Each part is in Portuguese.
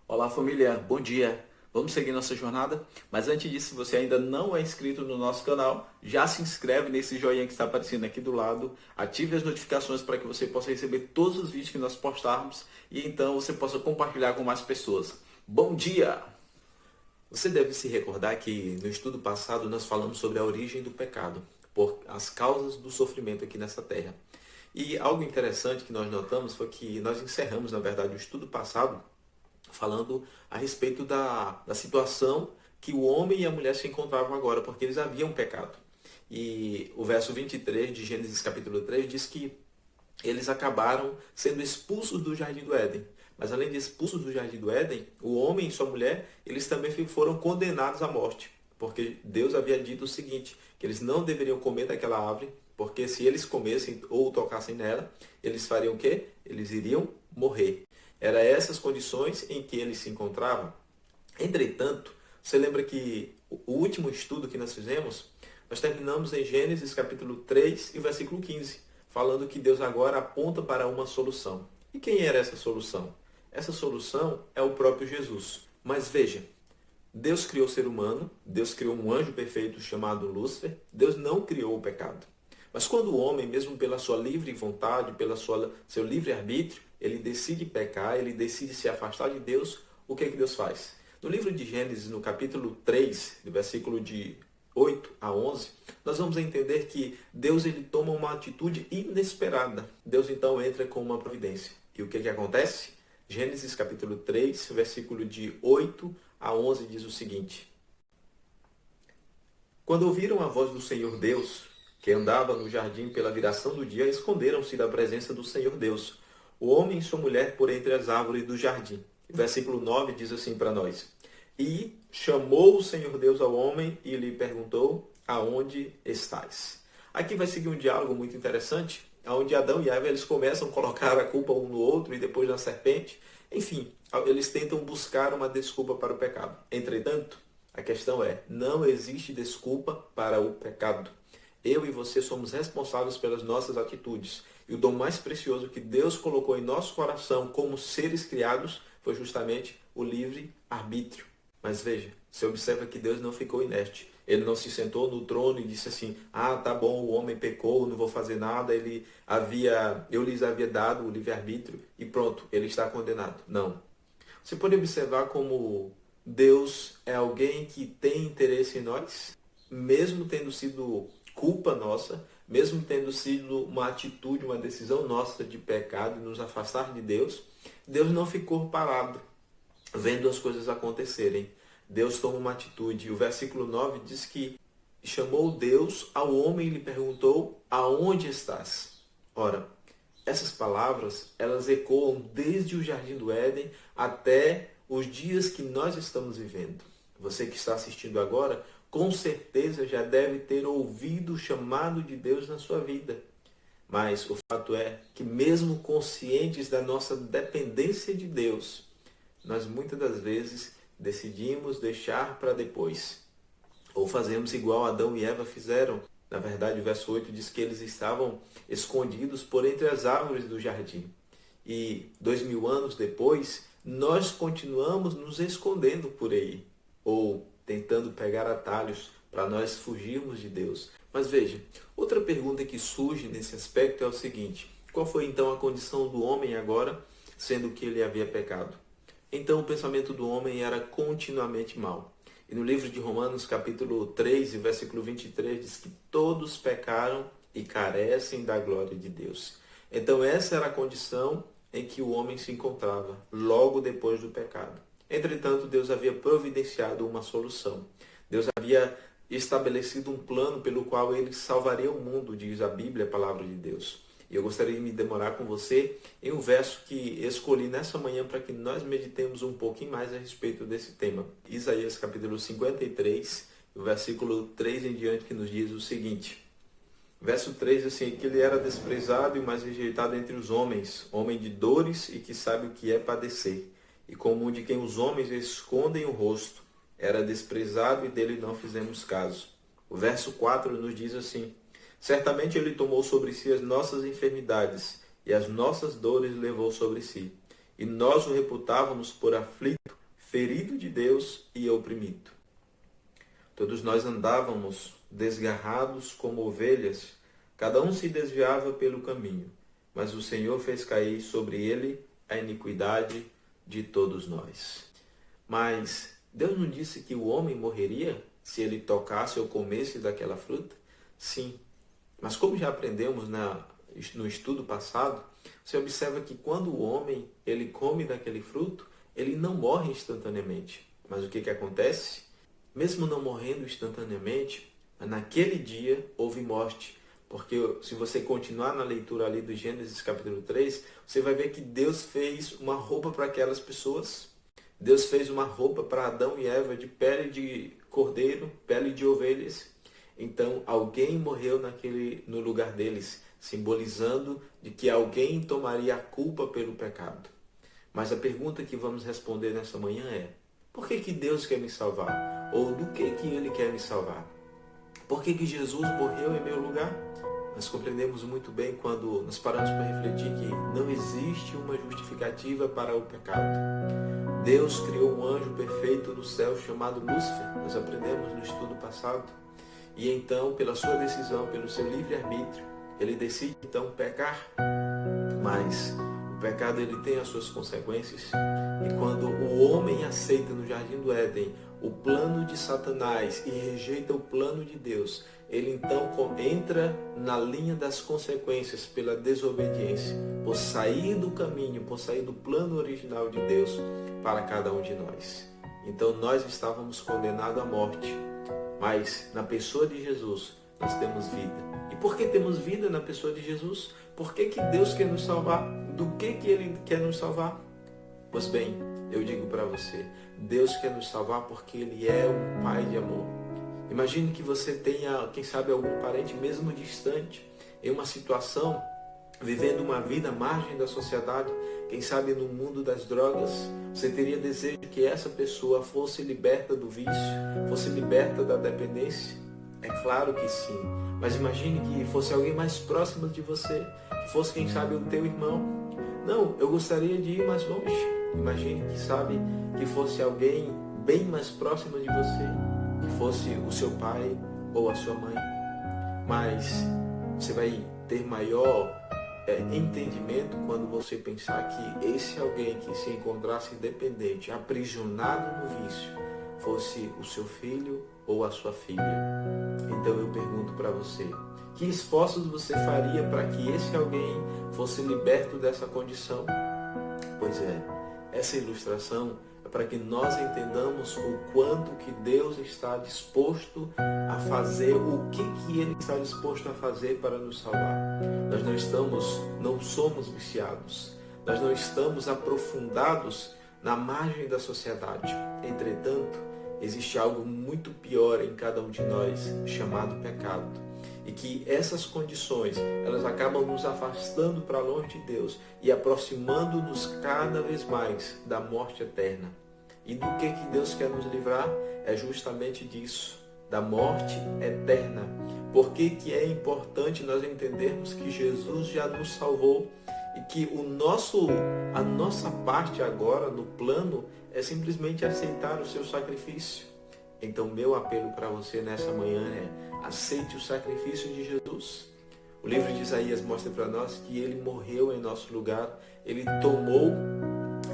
Olá família, bom dia! Vamos seguir nossa jornada? Mas antes disso, se você ainda não é inscrito no nosso canal, já se inscreve nesse joinha que está aparecendo aqui do lado, ative as notificações para que você possa receber todos os vídeos que nós postarmos e então você possa compartilhar com mais pessoas. Bom dia! Você deve se recordar que no estudo passado nós falamos sobre a origem do pecado, por as causas do sofrimento aqui nessa terra. E algo interessante que nós notamos foi que nós encerramos, na verdade, o estudo passado falando a respeito da situação que o homem e a mulher se encontravam agora, porque eles haviam pecado. E o verso 23 de Gênesis capítulo 3 diz que eles acabaram sendo expulsos do Jardim do Éden. Mas além de expulsos do Jardim do Éden, o homem e sua mulher, eles também foram condenados à morte. Porque Deus havia dito o seguinte, que eles não deveriam comer daquela árvore, porque se eles comessem ou tocassem nela, eles fariam o quê? Eles iriam morrer. Era essas condições em que eles se encontravam. Entretanto, você lembra que o último estudo que nós fizemos, nós terminamos em Gênesis capítulo 3 e versículo 15, falando que Deus agora aponta para uma solução. E quem era essa solução? Essa solução é o próprio Jesus. Mas veja, Deus criou o ser humano, Deus criou um anjo perfeito chamado Lúcifer, Deus não criou o pecado. Mas quando o homem, mesmo pela sua livre vontade, seu livre arbítrio, ele decide pecar, ele decide se afastar de Deus, o que é que Deus faz? No livro de Gênesis, no capítulo 3, do versículo de 8 a 11, nós vamos entender que Deus ele toma uma atitude inesperada. Deus então entra com uma providência. E o que é que acontece? Gênesis capítulo 3, versículo de 8 a 11 diz o seguinte: Quando ouviram a voz do Senhor Deus, que andava no jardim pela viração do dia, esconderam-se da presença do Senhor Deus, o homem e sua mulher por entre as árvores do jardim. Versículo 9 diz assim para nós: E chamou o Senhor Deus ao homem e lhe perguntou: Aonde estás? Aqui vai seguir um diálogo muito interessante, onde Adão e Eva eles começam a colocar a culpa um no outro e depois na serpente. Enfim, eles tentam buscar uma desculpa para o pecado. Entretanto, a questão é, não existe desculpa para o pecado. Eu e você somos responsáveis pelas nossas atitudes. E o dom mais precioso que Deus colocou em nosso coração como seres criados foi justamente o livre arbítrio. Mas veja, você observa que Deus não ficou inerte. Ele não se sentou no trono e disse assim: tá bom, o homem pecou, não vou fazer nada, eu lhes havia dado o livre arbítrio e pronto, ele está condenado. Não. Você pode observar como Deus é alguém que tem interesse em nós, mesmo tendo sido culpa nossa, mesmo tendo sido uma atitude, uma decisão nossa de pecado e nos afastar de Deus, Deus não ficou parado, vendo as coisas acontecerem. Deus toma uma atitude. O versículo 9 diz que chamou Deus ao homem e lhe perguntou: Aonde estás? Ora, essas palavras, elas ecoam desde o Jardim do Éden até os dias que nós estamos vivendo. Você que está assistindo agora, com certeza já deve ter ouvido o chamado de Deus na sua vida. Mas o fato é que mesmo conscientes da nossa dependência de Deus, nós muitas das vezes decidimos deixar para depois. Ou fazemos igual Adão e Eva fizeram. Na verdade, o verso 8 diz que eles estavam escondidos por entre as árvores do jardim. E 2000 anos depois, nós continuamos nos escondendo por aí. Ou tentando pegar atalhos para nós fugirmos de Deus. Mas veja, outra pergunta que surge nesse aspecto é o seguinte: qual foi então a condição do homem agora, sendo que ele havia pecado? Então o pensamento do homem era continuamente mau. E no livro de Romanos, capítulo 3, versículo 23, diz que todos pecaram e carecem da glória de Deus. Então essa era a condição em que o homem se encontrava, logo depois do pecado. Entretanto, Deus havia providenciado uma solução. Deus havia estabelecido um plano pelo qual ele salvaria o mundo, diz a Bíblia, a palavra de Deus. E eu gostaria de me demorar com você em um verso que escolhi nessa manhã para que nós meditemos um pouquinho mais a respeito desse tema. Isaías capítulo 53, o versículo 3 em diante, que nos diz o seguinte. Verso 3, assim, que ele era desprezado e mais rejeitado entre os homens, homem de dores e que sabe o que é padecer. E como um de quem os homens escondem o rosto, era desprezado e dele não fizemos caso. O verso 4 nos diz assim: certamente ele tomou sobre si as nossas enfermidades e as nossas dores levou sobre si. E nós o reputávamos por aflito, ferido de Deus e oprimido. Todos nós andávamos desgarrados como ovelhas, cada um se desviava pelo caminho, mas o Senhor fez cair sobre ele a iniquidade de todos nós. Mas Deus não disse que o homem morreria se ele tocasse ou comesse daquela fruta? Sim, mas como já aprendemos no estudo passado, você observa que quando o homem ele come daquele fruto, ele não morre instantaneamente. Mas o que acontece? Mesmo não morrendo instantaneamente, naquele dia houve morte. Porque se você continuar na leitura ali do Gênesis capítulo 3, você vai ver que Deus fez uma roupa para aquelas pessoas. Deus fez uma roupa para Adão e Eva de pele de cordeiro, pele de ovelhas. Então alguém morreu no lugar deles, simbolizando de que alguém tomaria a culpa pelo pecado. Mas a pergunta que vamos responder nessa manhã é: por que Deus quer me salvar? Ou do que Ele quer me salvar? Por que Jesus morreu em meu lugar? Nós compreendemos muito bem quando nos paramos para refletir que não existe uma justificativa para o pecado. Deus criou um anjo perfeito no céu chamado Lúcifer. Nós aprendemos no estudo passado. E então, pela sua decisão, pelo seu livre-arbítrio, ele decide então pecar. Mas o pecado ele tem as suas consequências. E quando o homem aceita no Jardim do Éden o plano de Satanás e rejeita o plano de Deus, ele então entra na linha das consequências pela desobediência, por sair do caminho, por sair do plano original de Deus para cada um de nós. Então nós estávamos condenados à morte, mas na pessoa de Jesus nós temos vida. E por que temos vida na pessoa de Jesus? Por que Deus quer nos salvar? Do que Ele quer nos salvar? Pois bem, eu digo para você, Deus quer nos salvar porque Ele é um Pai de amor. Imagine que você tenha, quem sabe, algum parente mesmo distante, em uma situação, vivendo uma vida à margem da sociedade, quem sabe no mundo das drogas. Você teria desejo que essa pessoa fosse liberta do vício, fosse liberta da dependência? É claro que sim, mas imagine que fosse alguém mais próximo de você, que fosse, quem sabe, o teu irmão. Não, eu gostaria de ir mais longe. Imagine que fosse alguém bem mais próximo de você, que fosse o seu pai ou a sua mãe. Mas você vai ter maior entendimento quando você pensar que esse alguém que se encontrasse dependente, aprisionado no vício, fosse o seu filho ou a sua filha. Então eu pergunto para você, que esforços você faria para que esse alguém fosse liberto dessa condição? Pois é, essa ilustração é para que nós entendamos o quanto que Deus está disposto a fazer, o que Ele está disposto a fazer para nos salvar. Nós não somos viciados, nós não estamos aprofundados na margem da sociedade. Entretanto, existe algo muito pior em cada um de nós, chamado pecado. E que essas condições, elas acabam nos afastando para longe de Deus e aproximando-nos cada vez mais da morte eterna. E do que Deus quer nos livrar? É justamente disso, da morte eterna. Por que é importante nós entendermos que Jesus já nos salvou e que a nossa parte agora no plano é simplesmente aceitar o seu sacrifício? Então, meu apelo para você nessa manhã é: aceite o sacrifício de Jesus. O livro de Isaías mostra para nós que Ele morreu em nosso lugar, Ele tomou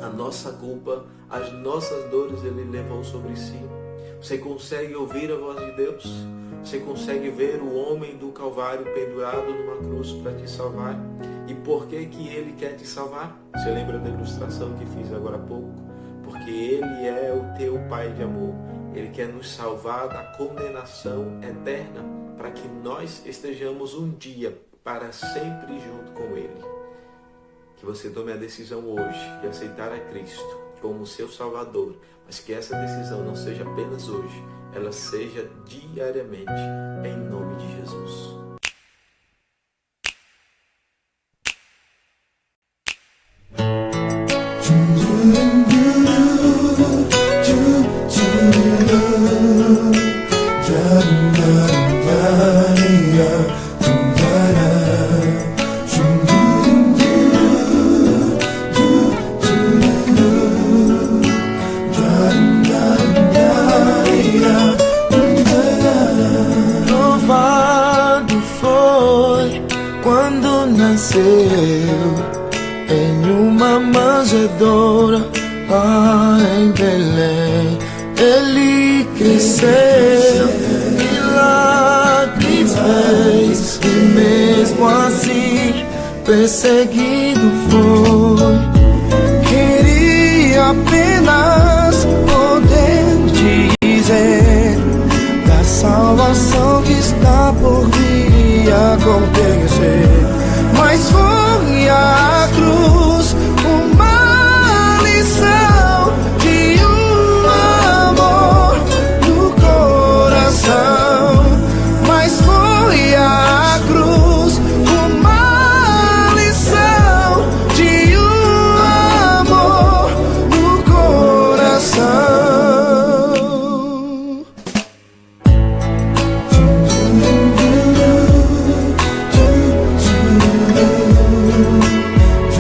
a nossa culpa, as nossas dores Ele levou sobre si. Você consegue ouvir a voz de Deus? Você consegue ver o homem do Calvário pendurado numa cruz para te salvar? E por que Ele quer te salvar? Você lembra da ilustração que fiz agora há pouco? Porque Ele é o teu Pai de amor. Ele quer nos salvar da condenação eterna, para que nós estejamos um dia para sempre junto com Ele. Que você tome a decisão hoje de aceitar a Cristo como seu Salvador, mas que essa decisão não seja apenas hoje, ela seja diariamente, em nome de Jesus. manjedoura lá em Belém. Ele cresceu, milagres fez, e mesmo assim perseguido foi.